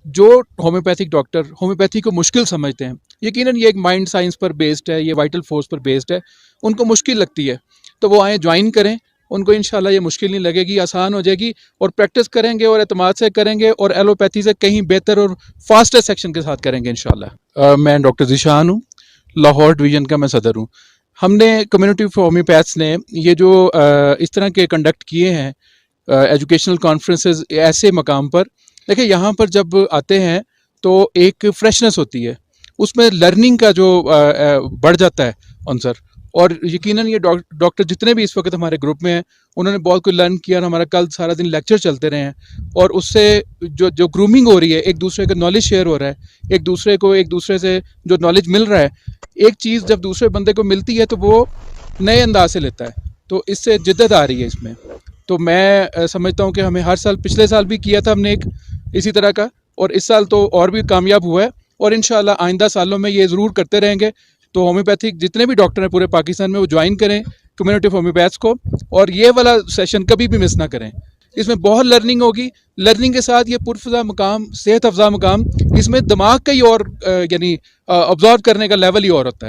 जो homeopathic doctor homeopathy को मुश्किल समझते हैं, यकीनन ये एक माइंड साइंस पर बेस्ड है, ये वाइटल फोर्स पर बेस्ड है, उनको मुश्किल लगती है तो वो आए ज्वाइन करें, उनको इंशाल्लाह ये मुश्किल नहीं लगेगी, आसान हो जाएगी और प्रैक्टिस करेंगे और एतमाद से करेंगे और एलोपैथी से कहीं बेहतर और फास्टर सेक्शन के साथ करेंगे इंशाल्लाह। मैं डॉक्टर ज़ीशान हूँ, लाहौर डिवीज़न का मैं सदर हूँ। हमने कम्युनिटी होम्योपैथ्स ने ये जो इस तरह के कंडक्ट किए हैं एजुकेशनल कॉन्फ्रेंसेस ऐसे मकाम पर, देखिए यहाँ पर जब आते हैं तो एक फ्रेशनेस होती है, उसमें लर्निंग का जो बढ़ जाता है आंसर, और यकीनन ये डॉक्टर जितने भी इस वक्त हमारे ग्रुप में हैं उन्होंने बहुत कुछ लर्न किया और हमारा कल सारा दिन लेक्चर चलते रहे हैं और उससे जो जो ग्रूमिंग हो रही है, एक दूसरे का नॉलेज शेयर हो रहा है, एक दूसरे से जो नॉलेज मिल रहा है, एक चीज़ जब दूसरे बंदे को मिलती है तो वो नए अंदाज से लेता है, तो इससे जिद्दत आ रही है इसमें। तो मैं समझता हूँ कि हमें हर साल, पिछले साल भी किया था हमने एक इसी तरह का, और इस साल तो और भी कामयाब हुआ है और इंशाल्लाह आइंदा सालों में ये ज़रूर करते रहेंगे। तो होम्योपैथिक जितने भी डॉक्टर हैं पूरे पाकिस्तान में वो ज्वाइन करें कम्युनिटी ऑफ होम्योपैथ्स को, और ये वाला सेशन कभी भी मिस ना करें। इसमें बहुत लर्निंग होगी, लर्निंग के साथ ये पुरफज़ा मकाम, सेहत अफ़ज़ा मकाम, इसमें दिमाग का ही और यानी ऑब्जर्व करने का लेवल ही और होता है।